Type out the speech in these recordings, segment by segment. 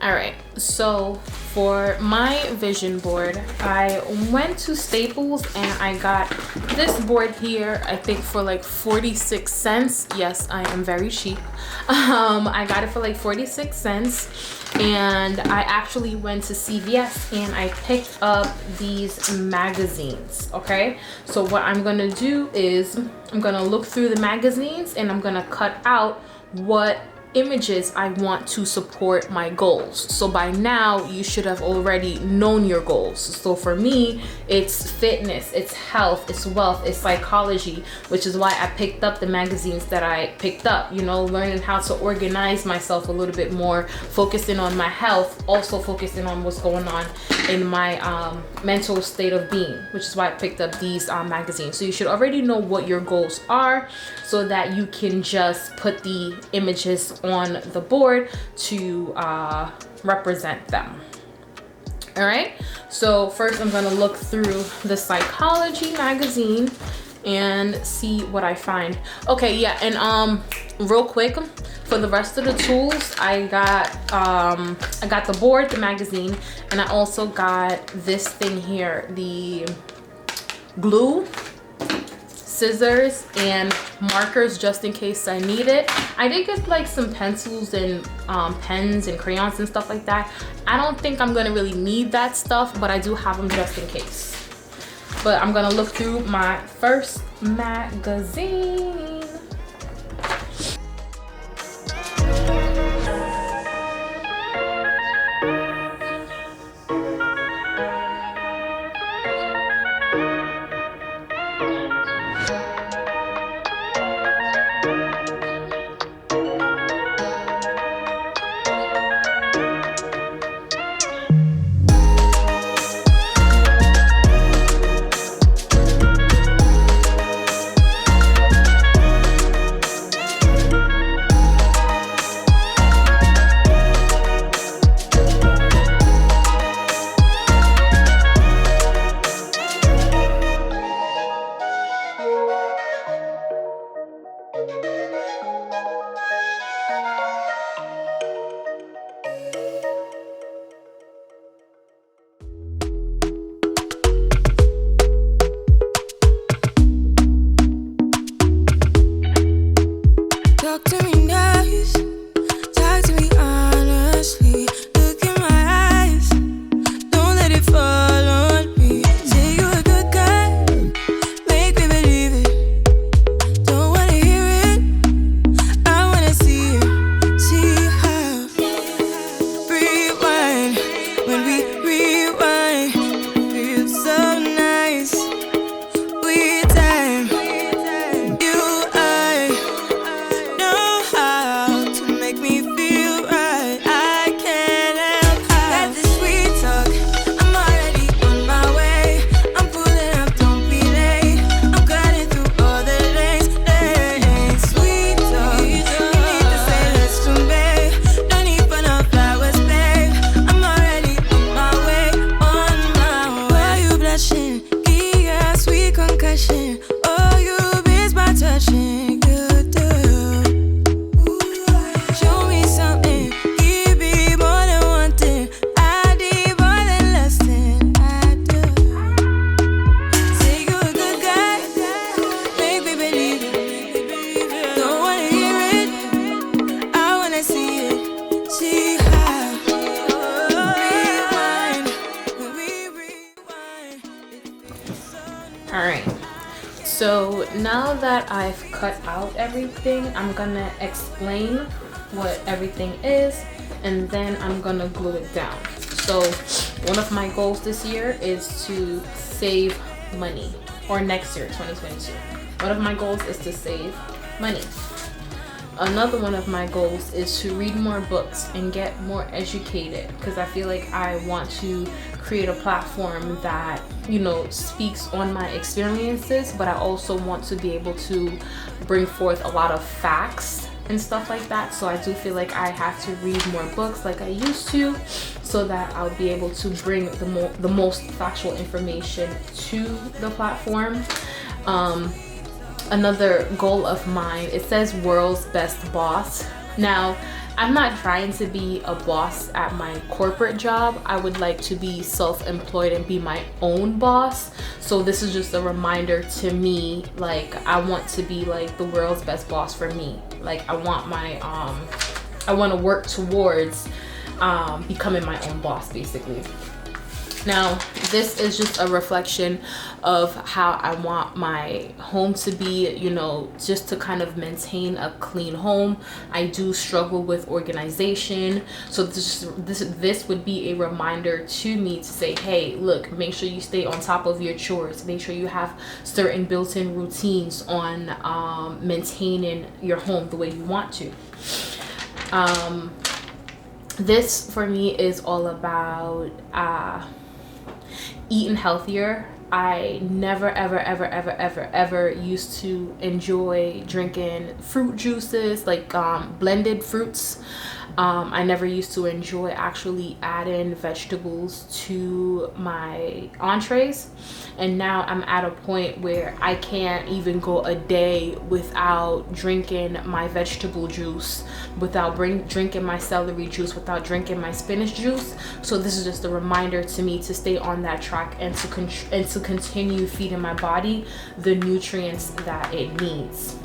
All right, so for my vision board, I went to Staples and I got this board here, I think for like 46 cents. Yes, I am very cheap. I got it for like 46 cents. And I actually went to CVS and I picked up these magazines, okay? So what I'm gonna do is I'm gonna look through the magazines and I'm gonna cut out what images I want to support my goals. So by now you should have already known your goals. So for me, it's fitness, it's health, it's wealth, it's psychology, which is why I picked up the magazines that I picked up, you know, learning how to organize myself a little bit more, focusing on my health, also focusing on what's going on in my mental state of being, which is why I picked up these magazines. So you should already know what your goals are so that you can just put the images on the board to represent them. All right, so first I'm gonna look through the psychology magazine and see what I find. Okay, yeah, and real quick, for the rest of the tools, I got the board, the magazine, and I also got this thing here, the glue, scissors, and markers just in case I need it. I did get like some pencils and pens and crayons and stuff like that. I don't think I'm gonna really need that stuff, but I do have them just in case. But I'm gonna look through my first magazine. So now that I've cut out everything, I'm gonna explain what everything is and then I'm gonna glue it down. So one of my goals this year is to save money, or next year, 2022. One of my goals is to save money. Another one of my goals is to read more books and get more educated, because I feel like I want to create a platform that, you know, speaks on my experiences, but I also want to be able to bring forth a lot of facts and stuff like that. So I do feel like I have to read more books like I used to, so that I'll be able to bring the most factual information to the platform. Another goal of mine, it says world's best boss. Now, I'm not trying to be a boss at my corporate job. I would like to be self-employed and be my own boss. So this is just a reminder to me, like, I want to be like the world's best boss for me. Like, I want to work towards becoming my own boss, basically. Now, this is just a reflection of how I want my home to be, you know, just to kind of maintain a clean home. I do struggle with organization. So this would be a reminder to me to say, hey, look, make sure you stay on top of your chores. Make sure you have certain built-in routines on maintaining your home the way you want to. This for me is all about eating healthier. I never ever used to enjoy drinking fruit juices, like blended fruits. I never used to enjoy actually adding vegetables to my entrees, and now I'm at a point where I can't even go a day without drinking my vegetable juice, without drinking my celery juice, without drinking my spinach juice. So this is just a reminder to me to stay on that track and to continue feeding my body the nutrients that it needs.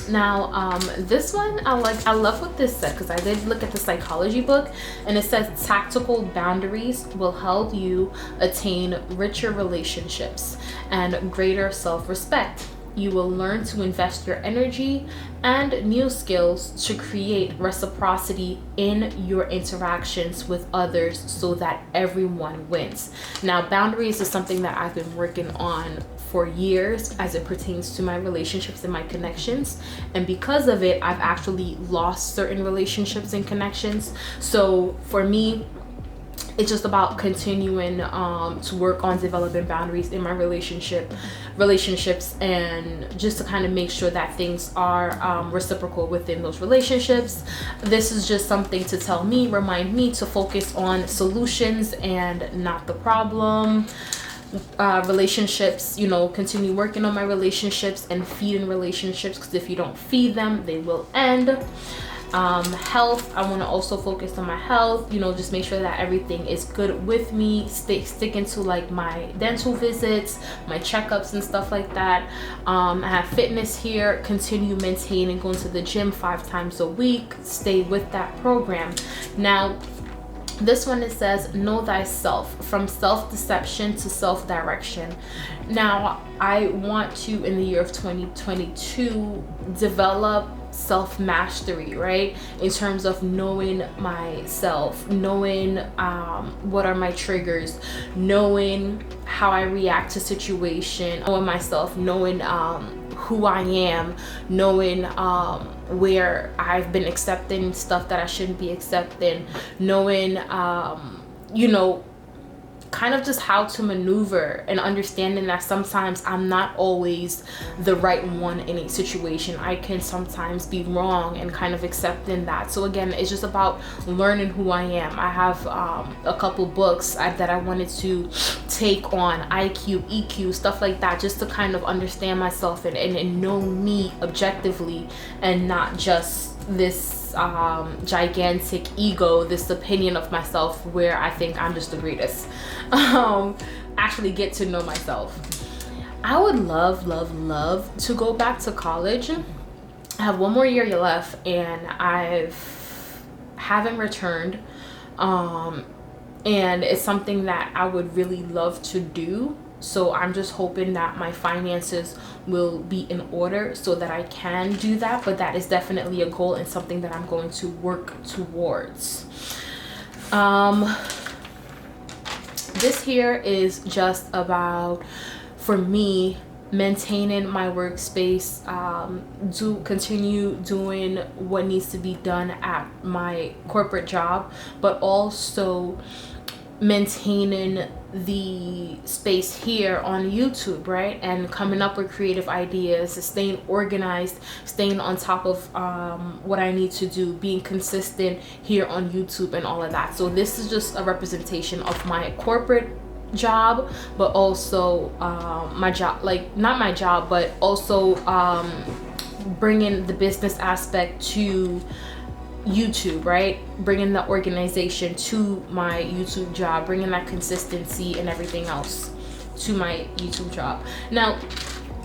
Now, this one, I love what this said, because I did look at the psychology book, and it says tactical boundaries will help you attain richer relationships and greater self-respect. You will learn to invest your energy and new skills to create reciprocity in your interactions with others so that everyone wins. Now, boundaries is something that I've been working on for years as it pertains to my relationships and my connections, and because of it, I've actually lost certain relationships and connections. So for me, it's just about continuing to work on developing boundaries in my relationships, and just to kind of make sure that things are reciprocal within those relationships. This is just something to remind me to focus on solutions and not the problem. Relationships, you know, continue working on my relationships and feeding relationships, because if you don't feed them, they will end. Health, I want to also focus on my health, you know, just make sure that everything is good with me, sticking to like my dental visits, my checkups and stuff like that. I have fitness here, continue maintaining going to the gym 5 times a week, stay with that program. Now, this one, it says, know thyself, from self-deception to self-direction. Now, I want to, in the year of 2022, develop self-mastery, right? In terms of knowing myself, knowing what are my triggers, knowing how I react to situation, knowing myself, knowing who I am, knowing where I've been accepting stuff that I shouldn't be accepting, knowing you know, kind of just how to maneuver, and understanding that sometimes I'm not always the right one in a situation. I can sometimes be wrong, and kind of accepting that. So again, it's just about learning who I am. I have a couple books that I wanted to take on IQ, EQ, stuff like that, just to kind of understand myself and know me objectively, and not just this gigantic ego, this opinion of myself where I think I'm just the greatest. Actually get to know myself. I would love to go back to college. I have 1 more year left, and haven't returned, and it's something that I would really love to do. So I'm just hoping that my finances will be in order so that I can do that. But that is definitely a goal and something that I'm going to work towards. This here is just about, for me, maintaining my workspace, continue doing what needs to be done at my corporate job, but also maintaining the space here on YouTube, right? And coming up with creative ideas, staying organized, staying on top of what I need to do, being consistent here on YouTube and all of that. So this is just a representation of my corporate job, but also my job, like not my job, but also bringing the business aspect to YouTube, right? Bringing the organization to my YouTube job, bringing that consistency and everything else to my YouTube job. Now,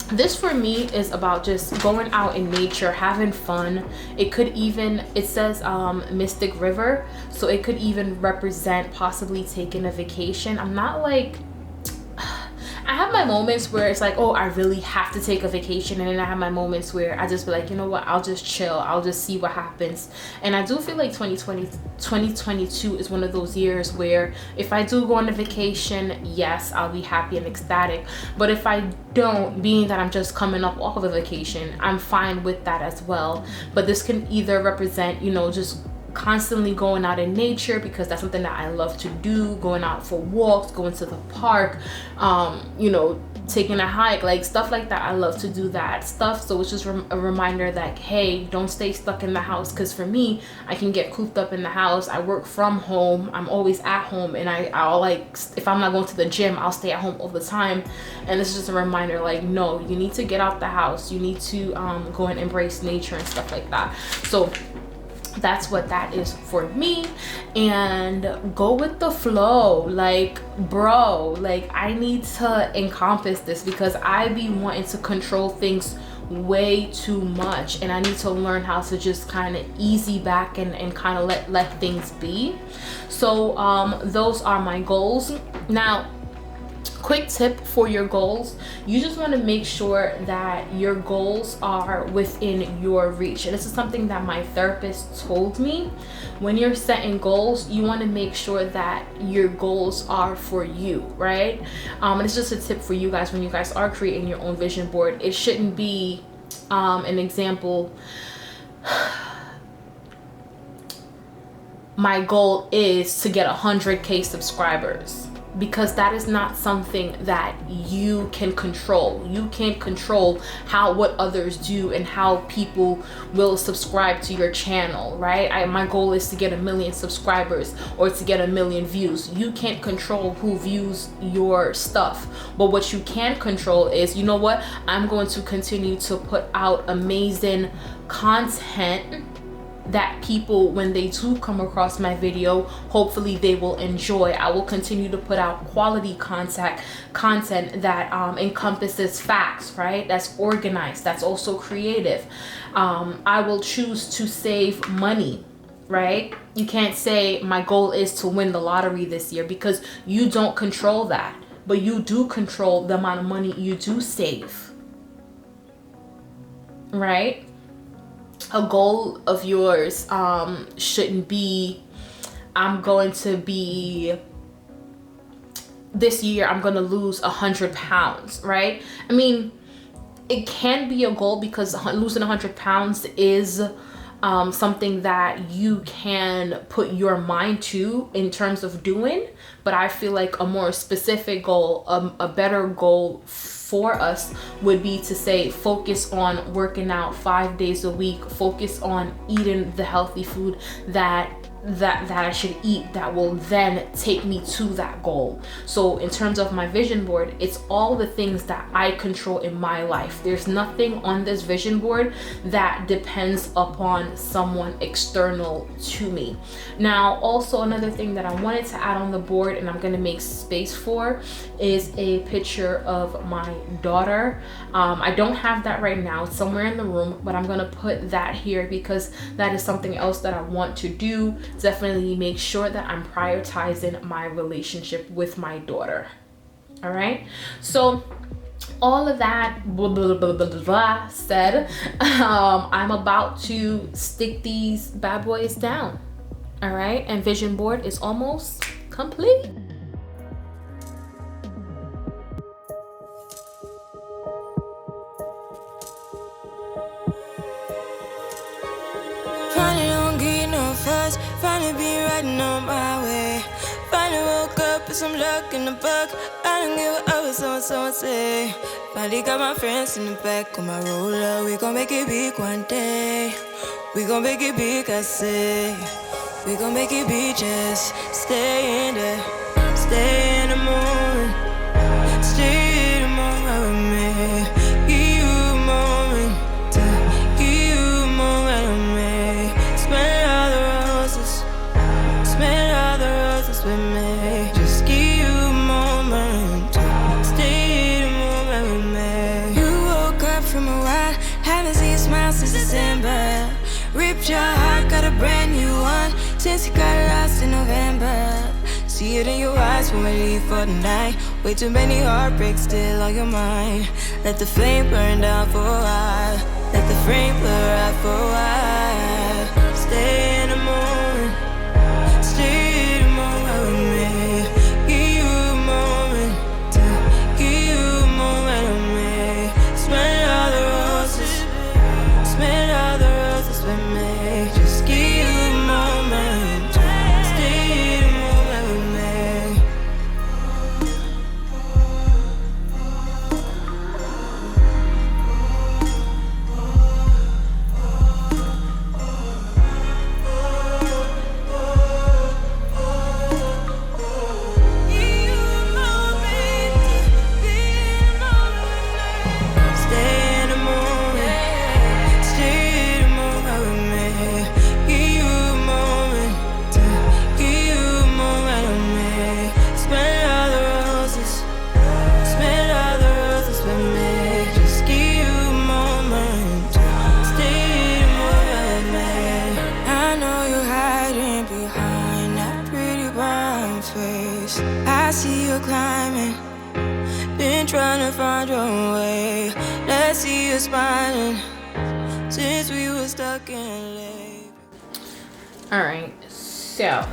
this for me is about just going out in nature, having fun. It could even, it says Mystic River, so it could even represent possibly taking a vacation. I'm not like, I have my moments where it's like, oh, I really have to take a vacation, and then I have my moments where I just be like, you know what, I'll just chill, I'll just see what happens. And I do feel like 2022 is one of those years where if I do go on a vacation, yes, I'll be happy and ecstatic. But if I don't, being that I'm just coming up off of a vacation, I'm fine with that as well. But this can either represent, you know, just constantly going out in nature, because that's something that I love to do, going out for walks, going to the park, you know, taking a hike, like stuff like that. I love to do that stuff. So it's just a reminder that, hey, don't stay stuck in the house, because for me, I can get cooped up in the house. I work from home, I'm always at home, and I'll like, if I'm not going to the gym, I'll stay at home all the time. And it's just a reminder, like, no, you need to get out the house, you need to go and embrace nature and stuff like that. So that's what that is for me. And go with the flow, like, bro, like, I need to encompass this, because I be wanting to control things way too much, and I need to learn how to just kind of easy back and kind of let things be. So those are my goals. Now, quick tip for your goals: you just want to make sure that your goals are within your reach. And this is something that my therapist told me. When you're setting goals, you want to make sure that your goals are for you, right? And it's just a tip for you guys when you guys are creating your own vision board. It shouldn't be an example, my goal is to get 100K subscribers, because that is not something that you can control. You can't control what others do and how people will subscribe to your channel, right? My goal is to get 1 million subscribers or to get 1 million views. You can't control who views your stuff. But what you can control is, you know what? I'm going to continue to put out amazing content that people, when they do come across my video, hopefully they will enjoy. I will continue to put out quality content that encompasses facts, right? That's organized, that's also creative. I will choose to save money, right? You can't say my goal is to win the lottery this year, because you don't control that, but you do control the amount of money you do save, right? A goal of yours shouldn't be, I'm going to be, this year I'm going to lose 100 pounds, right? I mean, it can be a goal, because losing 100 pounds is something that you can put your mind to in terms of doing. But I feel like a more specific goal, a better goal for us would be to say, focus on working out 5 days a week, focus on eating the healthy food that I should eat, that will then take me to that goal. So in terms of my vision board, it's all the things that I control in my life. There's nothing on this vision board that depends upon someone external to me. Now, also another thing that I wanted to add on the board, and I'm going to make space for, is a picture of my daughter. I don't have that right now, it's somewhere in the room, but I'm going to put that here because that is something else that I want to do. Definitely make sure that I'm prioritizing my relationship with my daughter. All right, so all of that blah, blah, blah, blah, blah, said, I'm about to stick these bad boys down. All right, and vision board is almost complete. Finally be riding on my way. Finally woke up with some luck in the book. I don't give a what someone say. Finally got my friends in the back of my roller. We gon' make it big one day. We gon' make it big, I say. We gon' make it big, just stay in there. Stay in the moment. Stay in the moment with me. Give you a moment. Give you a moment with me. Spend all roses with me. Just give you a moment to stay in the moment with me. You woke up from a while, haven't seen you smile since December. Ripped your heart, got a brand new one since you got lost in November. See it in your eyes when we leave for the night. Way too many heartbreaks still on your mind. Let the flame burn down for a while. Let the flame blur out for a while. Stay in the moment. Stay in the moment with me. Give you a moment to give you a moment with me. Smell all the roses. Smell all the roses with me. Just give you a moment to stay in the moment with me. I see you climbing, been trying to find your way. Let's see you smiling since we were stuck in LA. Alright, so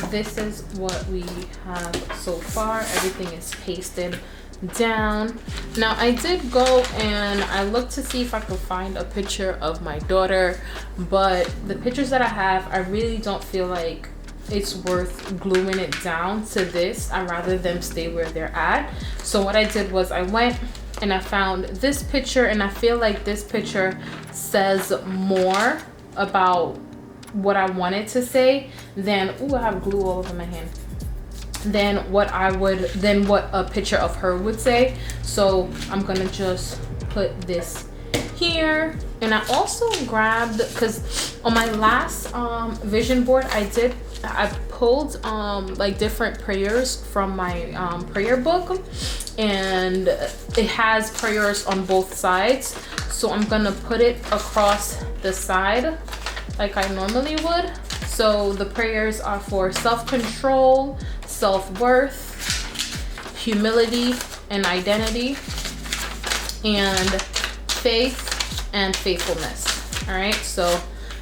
this is what we have so far. Everything is pasted down. Now I did go and I looked to see if I could find a picture of my daughter, but the pictures that I have, I really don't feel like it's worth gluing it down to this. I'd rather them stay where they're at. So what I did was I went and I found this picture, and I feel like this picture says more about what I wanted to say than, ooh, I have glue all over my hand, than what a picture of her would say. So I'm gonna just put this here. And I also grabbed, because on my last vision board I pulled like different prayers from my prayer book, and it has prayers on both sides. So I'm gonna put it across the side like I normally would. So the prayers are for self-control, self-worth, humility and identity, and faith and faithfulness. All right, so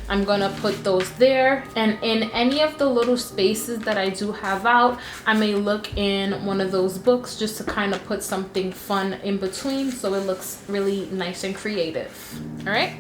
I'm gonna put those there, and in any of the little spaces that I do have out, I may look in one of those books just to kind of put something fun in between so it looks really nice and creative. All right.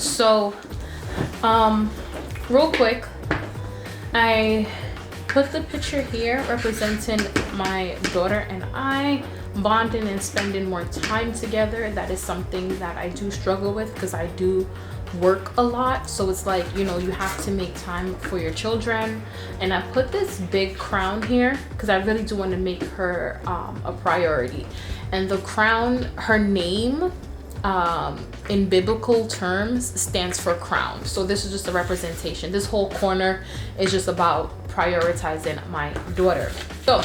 So real quick, I put the picture here representing my daughter and I bonding and spending more time together. That is something that I do struggle with because I do work a lot, so it's like, you know, you have to make time for your children. And I put this big crown here because I really do want to make her a priority. And the crown, her name in biblical terms stands for crown, so this is just a representation. This whole corner is just about prioritizing my daughter. So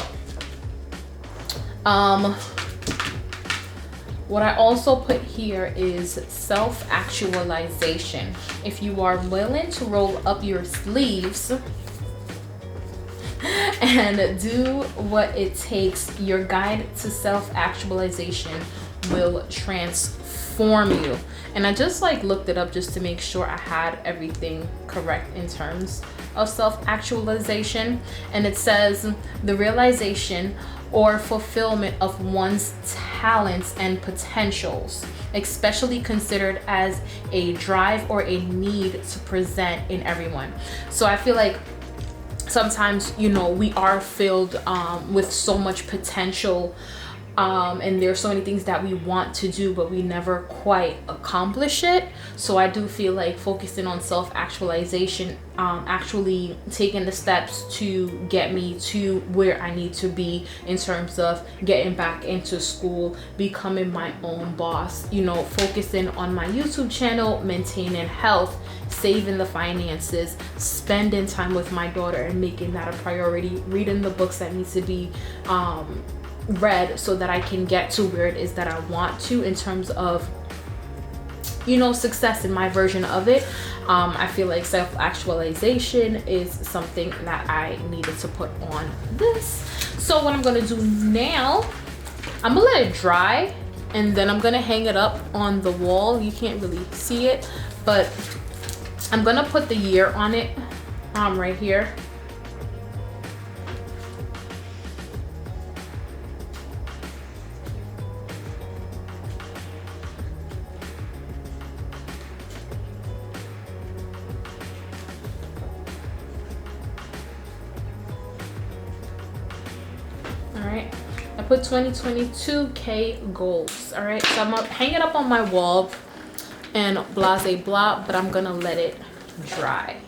what I also put here is self-actualization. If you are willing to roll up your sleeves and do what it takes, your guide to self-actualization will transform you. And I just like looked it up just to make sure I had everything correct in terms of self-actualization. And it says the realization or fulfillment of one's talents and potentials, especially considered as a drive or a need to present in everyone. So I feel like sometimes, you know, we are filled with so much potential, and there's so many things that we want to do, but we never quite accomplish it. So I do feel like focusing on self-actualization, actually taking the steps to get me to where I need to be in terms of getting back into school, becoming my own boss, you know, focusing on my YouTube channel, maintaining health, saving the finances, spending time with my daughter and making that a priority, reading the books that need to be read so that I can get to where it is that I want to in terms of, you know, success in my version of it. I feel like self-actualization is something that I needed to put on this. So what I'm gonna do now, I'm gonna let it dry and then I'm gonna hang it up on the wall. You can't really see it, but I'm gonna put the year on it right here. I put 2022 K goals. All right, so I'm gonna hang it up on my wall and blase blah, but I'm gonna let it dry.